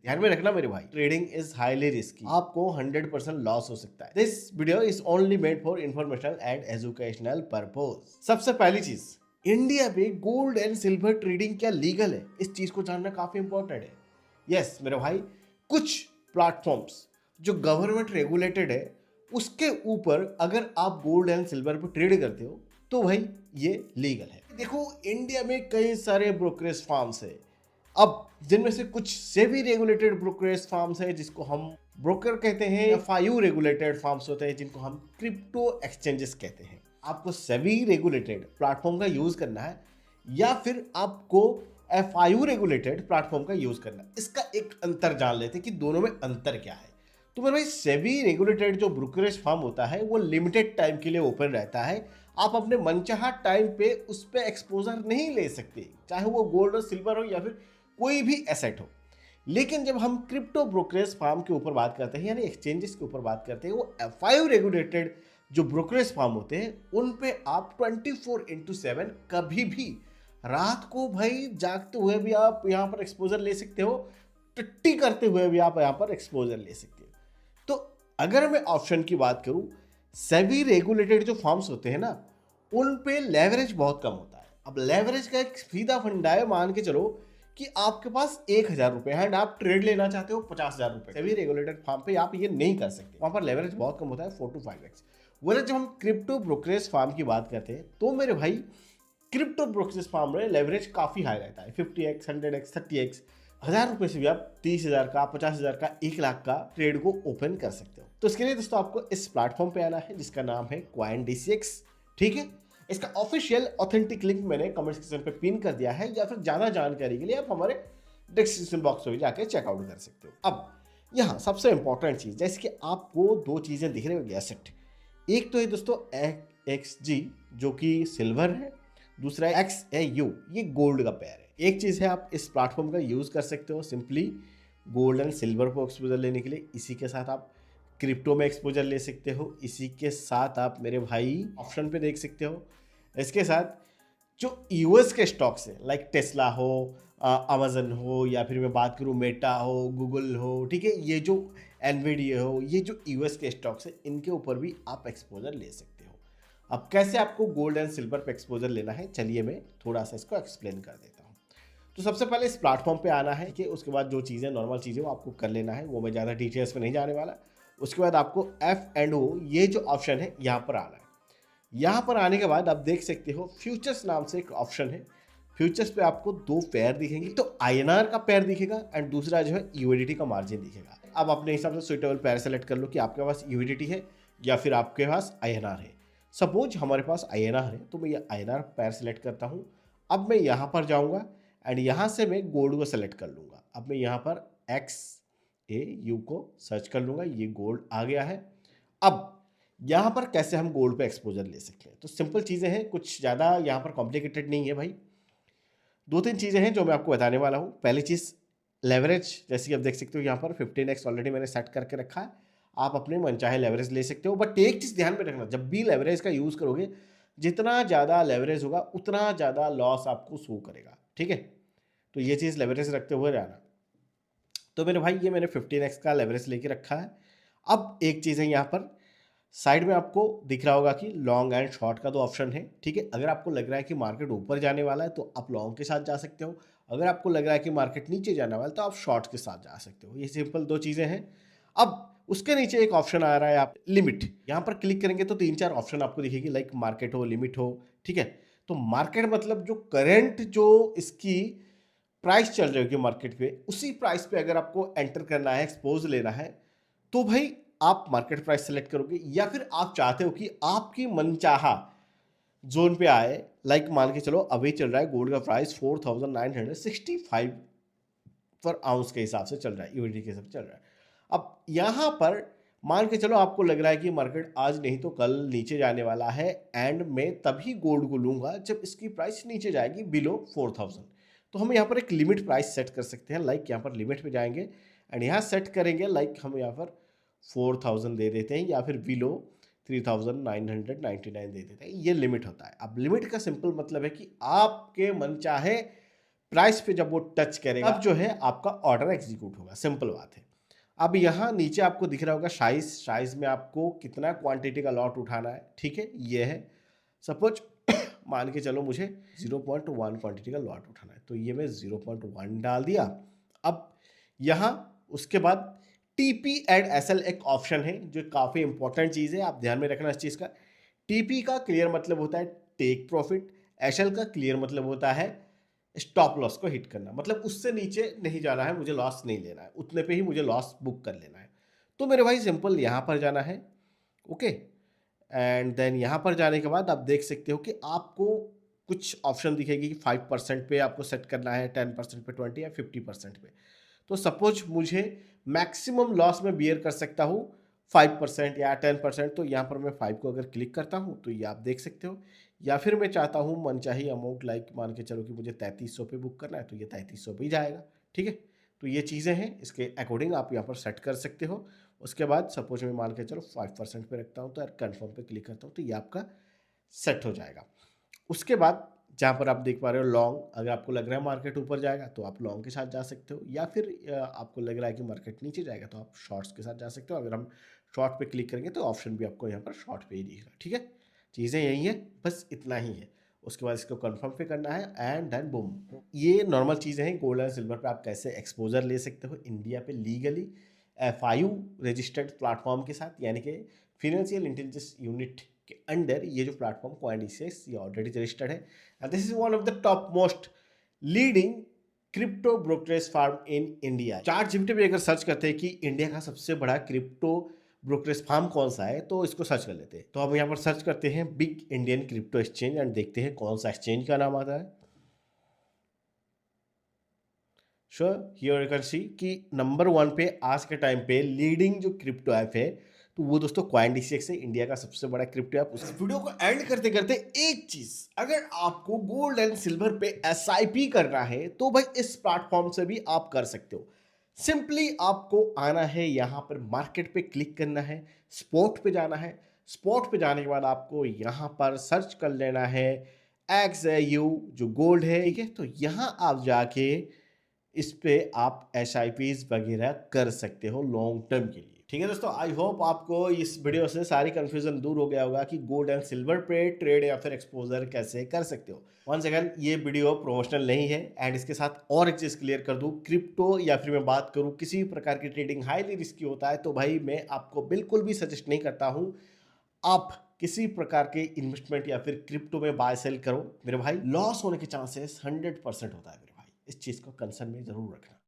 ध्यान में रखना मेरे भाई, ट्रेडिंग इज हाईली रिस्की, आपको 100% लॉस हो सकता है। This video is only made for informational and educational purpose. सबसे पहली चीज, इंडिया में गोल्ड एंड सिल्वर ट्रेडिंग क्या लीगल है? इस चीज को जानना काफी इंपॉर्टेंट है। यस मेरे भाई, कुछ प्लेटफॉर्म्स जो गवर्नमेंट रेगुलेटेड है उसके ऊपर अगर आप गोल्ड एंड सिल्वर पर ट्रेड करते हो तो भाई ये लीगल है। देखो, इंडिया में कई सारे ब्रोकरेज फार्म्स है, अब जिनमें से कुछ सेबी रेगुलेटेड ब्रोकरेज फार्म्स है जिसको हम ब्रोकर कहते हैं, एफआईयू रेगुलेटेड फार्म्स होते हैं जिनको हम क्रिप्टो एक्सचेंजेस कहते हैं। आपको सेबी रेगुलेटेड प्लेटफॉर्म का यूज करना है या फिर आपको एफआईयू रेगुलेटेड प्लेटफॉर्म का यूज करना है, इसका एक अंतर जान लेते हैं कि दोनों में अंतर क्या है। तो मेरे भाई, सेबी रेगुलेटेड जो ब्रोकरेज फर्म होता है वो लिमिटेड टाइम के लिए ओपन रहता है। आप अपने मनचाहा टाइम पे उस पर एक्सपोजर नहीं ले सकते, चाहे वो गोल्ड और सिल्वर हो या फिर कोई भी एसेट हो। लेकिन जब हम क्रिप्टो ब्रोकरेज फार्म के ऊपर बात करते हैं यानी एक्सचेंजेस के ऊपर बात करते हैं, वो एफआईयू रेगुलेटेड जो ब्रोकरेज फार्म होते हैं उन पे आप 24/7 कभी भी, रात को भाई जागते हुए भी आप यहाँ पर एक्सपोजर ले सकते हो, टट्टी करते हुए भी आप यहाँ पर एक्सपोजर ले सकते हो। तो अगर मैं ऑप्शन की बात करूं, सेबी रेगुलेटेड जो फॉर्म्स होते हैं ना उन पे लेवरेज बहुत कम होता है। अब लेवरेज का एक सीधा फंडा है, मान के चलो कि आपके पास 1,000 रुपए है एंड आप ट्रेड लेना चाहते हो 50,000 रुपए, सेबी रेगुलेटेड फार्म पे आप ये नहीं कर सकते, वहां पर लेवरेज बहुत कम होता है, 4 to 5x। वरना जब हम क्रिप्टो ब्रोकरेज फार्म की बात करते हैं तो मेरे भाई, क्रिप्टो ब्रोकरेज फार्म में लेवरेज काफी हाई रहता है, 50x, 100x, 30x। 1,000 रुपए से भी आप 30,000 का, 50,000 का, 1,00,000 का ट्रेड को ओपन कर सकते हो। तो इसके लिए दोस्तों आपको इस प्लेटफॉर्म पे आना है जिसका नाम है CoinDCX। ठीक है, इसका ऑफिशियल ऑथेंटिक लिंक मैंने कमेंट सेक्शन पे पिन कर दिया है, या फिर ज्यादा जानकारी के लिए आप हमारे डिस्क्रिप्शन बॉक्स में जाके चेकआउट कर सकते हो। अब यहाँ सबसे इंपॉर्टेंट चीज, जैसे कि आपको दो चीजें दिख रही होगी एसेट, एक तो है दोस्तों XG जो कि सिल्वर है, दूसरा है XAU, ये गोल्ड का पेयर है। एक चीज है, आप इस प्लेटफॉर्म का यूज कर सकते हो सिंपली गोल्ड एंड सिल्वर को एक्सपोजर लेने के लिए, इसी के साथ आप क्रिप्टो में एक्सपोजर ले सकते हो, इसी के साथ आप मेरे भाई ऑप्शन पे देख सकते हो। इसके साथ जो यूएस के स्टॉक्स है लाइक टेस्ला हो, अमेजन हो, या फिर मैं बात करूँ मेटा हो, गूगल हो, ठीक है, ये जो एनवीडिया हो, ये जो यूएस के स्टॉक्स है इनके ऊपर भी आप एक्सपोजर ले सकते हो। अब कैसे आपको गोल्ड एंड सिल्वर पे एक्सपोजर लेना है, चलिए मैं थोड़ा सा इसको एक्सप्लेन कर देता हूँ। तो सबसे पहले इस प्लेटफॉर्म पे आना है कि उसके बाद जो चीज़ें नॉर्मल चीज़ें वो आपको कर लेना है, वो मैं ज़्यादा डिटेल्स में नहीं जाने वाला। उसके बाद आपको F&O ये जो ऑप्शन है यहाँ पर आना है। यहाँ पर आने के बाद आप देख सकते हो फ्यूचर्स नाम से एक ऑप्शन है। फ्यूचर्स पे आपको दो पेयर दिखेंगे, तो INR का पेयर दिखेगा एंड दूसरा जो है USDT का मार्जिन दिखेगा। आप अपने हिसाब से सुइटेबल पेयर सेलेक्ट कर लो कि आपके पास USDT है या फिर आपके पास INR है। सपोज हमारे पास INR है तो मैं ये INR पेयर सेलेक्ट करता हूँ। अब मैं यहाँ पर जाऊँगा एंड यहाँ से मैं गोल्ड को सेलेक्ट कर लूँगा। अब मैं यहाँ पर XAU को सर्च कर लूँगा, ये गोल्ड आ गया है। अब यहाँ पर कैसे हम गोल्ड पे एक्सपोजर ले सकते हैं, तो सिंपल चीज़ें हैं, कुछ ज़्यादा यहाँ पर कॉम्प्लिकेटेड नहीं है भाई। दो तीन चीज़ें हैं जो मैं आपको बताने वाला हूँ। पहली चीज़ लेवरेज, जैसे कि आप देख सकते हो यहाँ पर 15x ऑलरेडी मैंने सेट करके रखा है, आप अपने मनचाहे लेवरेज ले सकते हो। बट एक चीज़ ध्यान में रखना, जब भी लेवरेज का यूज़ करोगे, जितना ज़्यादा लेवरेज होगा उतना ज़्यादा लॉस आपको शो करेगा। ठीक है, तो ये चीज़ लेवरेज रखते हुए रहना। तो मेरे भाई ये मैंने 15x का लेवरेज लेके रखा है। अब एक चीज़ है, यहाँ पर साइड में आपको दिख रहा होगा कि लॉन्ग एंड शॉर्ट का दो ऑप्शन है। ठीक है, अगर आपको लग रहा है कि मार्केट ऊपर जाने वाला है तो आप लॉन्ग के साथ जा सकते हो, अगर आपको लग रहा है कि मार्केट नीचे जाने वाला है तो आप शॉर्ट के साथ जा सकते हो। ये सिंपल दो चीज़ें हैं। अब उसके नीचे एक ऑप्शन आ रहा है, आप लिमिट, यहाँ पर क्लिक करेंगे तो 3-4 ऑप्शन आपको दिखेगी, लाइक मार्केट हो, लिमिट हो। ठीक है, तो मार्केट मतलब जो करंट जो इसकी प्राइस चल रही होगी मार्केट पे, उसी प्राइस पे अगर आपको एंटर करना है, एक्सपोज लेना है, तो भाई आप मार्केट प्राइस सेलेक्ट करोगे, या फिर आप चाहते हो कि आपकी मनचाहा जोन पे आए, लाइक मान के चलो अभी चल रहा है गोल्ड का प्राइस 4,965 पर आउंस के हिसाब से चल रहा है, यूएसडी के हिसाब से चल रहा है। अब यहाँ पर मान के चलो आपको लग रहा है कि मार्केट आज नहीं तो कल नीचे जाने वाला है एंड मैं तभी गोल्ड को लूंगा जब इसकी प्राइस नीचे जाएगी बिलो 4,000। तो हम यहाँ पर एक लिमिट प्राइस सेट कर सकते हैं, लाइक यहाँ पर लिमिट पे जाएंगे एंड यहाँ सेट करेंगे, लाइक हम यहाँ पर 4,000 दे देते हैं या फिर बिलो 3,999 दे देते हैं, ये लिमिट होता है। अब लिमिट का सिंपल मतलब है कि आपके मन चाहे प्राइस पे जब वो टच करेगा तब जो है आपका ऑर्डर एग्जीक्यूट होगा। सिंपल बात है। अब यहाँ नीचे आपको दिख रहा होगा साइज में आपको कितना क्वांटिटी का लॉट उठाना है। ठीक है, ये है। सपोज मान के चलो मुझे 0.1 क्वांटिटी का लॉट उठाना है, तो ये मैं 0.1 डाल दिया। अब यहाँ उसके बाद टीपी एंड एसएल एक ऑप्शन है जो काफ़ी इंपॉर्टेंट चीज़ है, आप ध्यान में रखना इस चीज़ का। टीपी का क्लियर मतलब होता है टेक प्रॉफिट, एसएल का क्लियर मतलब होता है स्टॉप लॉस को हिट करना, मतलब उससे नीचे नहीं जाना है, मुझे लॉस नहीं लेना है, उतने पे ही मुझे लॉस बुक कर लेना है। तो मेरे भाई सिंपल यहाँ पर जाना है। ओके, एंड देन यहाँ पर जाने के बाद आप देख सकते हो कि आपको कुछ ऑप्शन दिखेगी कि 5% पे आपको सेट करना है, 10% पे, 20 या 50% पे। तो सपोज मुझे मैक्सिमम लॉस में बियर कर सकता हूँ 5% या 10%, तो यहाँ पर मैं 5 को अगर क्लिक करता हूँ तो ये आप देख सकते हो। या फिर मैं चाहता हूँ मनचाही अमाउंट, लाइक मान के चलो कि मुझे 3300 पे बुक करना है, तो ये 3300 पे ही जाएगा। ठीक है, तो ये चीज़ें हैं, इसके अकॉर्डिंग आप यहाँ पर सेट कर सकते हो। उसके बाद सपोज मैं मान के चलो 5% पे रखता हूँ, तो यार कन्फर्म पे क्लिक करता हूँ, तो ये आपका सेट हो जाएगा। उसके बाद जहाँ पर आप देख पा रहे हो लॉन्ग, अगर आपको लग रहा है मार्केट ऊपर जाएगा तो आप लॉन्ग के साथ जा सकते हो, या फिर आपको लग रहा है कि मार्केट नीचे जाएगा तो आप शॉर्ट्स के साथ जा सकते हो। अगर हम शॉर्ट पे क्लिक करेंगे तो ऑप्शन भी आपको यहाँ पर शॉर्ट पे ही दिखेगा। ठीक है, चीज़ें यही है, बस इतना ही है। उसके बाद इसको कंफर्म पे करना है एंड देन बूम। ये नॉर्मल चीज़ें हैं। गोल्ड एंड सिल्वर पे आप कैसे एक्सपोजर ले सकते हो इंडिया पे लीगली FIU रजिस्टर्ड प्लेटफॉर्म के साथ, यानी कि फिनेंशियल इंटेलिजेंस यूनिट के अंडर ये जो प्लेटफॉर्म CoinDCX ये ऑलरेडी रजिस्टर्ड है। And this is one of the top most leading crypto brokerage firm in India. ChatGPT पे अगर सर्च करते हैं कि इंडिया का सबसे बड़ा क्रिप्टो ब्रोकरेज फार्म कौन सा है, तो इसको सर्च कर लेते हैं। तो अब यहाँ पर सर्च करते हैं big Indian crypto exchange and देखते हैं कौन सा एक्सचेंज का नाम आता है। Sure, here you can see कि नंबर 1 पे आज के टाइम पे लीडिंग जो क्रिप्टो ऐप है, तो वो दोस्तों CoinDCX है, इंडिया का सबसे बड़ा क्रिप्टो ऐप। उस वीडियो को एंड करते करते एक चीज, अगर आपको गोल्ड एंड सिल्वर पे SIP करना है तो भाई इस प्लेटफॉर्म से भी आप कर सकते हो। सिंपली आपको आना है, यहाँ पर मार्केट पे क्लिक करना है, स्पॉट पे जाना है। स्पॉट पे जाने के बाद आपको यहाँ पर सर्च कर लेना है XAU जो गोल्ड है। ठीक है, तो यहाँ आप जाके इस पे आप SIPs वगैरह कर सकते हो लॉन्ग टर्म के लिए। ठीक है दोस्तों, आई होप आपको इस वीडियो से सारी कंफ्यूजन दूर हो गया होगा कि गोल्ड एंड सिल्वर पे ट्रेड या फिर एक्सपोजर कैसे कर सकते हो। वंस अगेन ये वीडियो प्रोमोशनल नहीं है। एंड इसके साथ और एक चीज क्लियर कर दूं, क्रिप्टो या फिर मैं बात करूं किसी भी प्रकार की ट्रेडिंग हाईली रिस्की होता है, तो भाई मैं आपको बिल्कुल भी सजेस्ट नहीं करता हूं आप किसी प्रकार के इन्वेस्टमेंट या फिर क्रिप्टो में बाय सेल करो। मेरे भाई लॉस होने के चांसेस 100% होता है मेरे भाई, इस चीज को कंसर्न में जरूर रखना।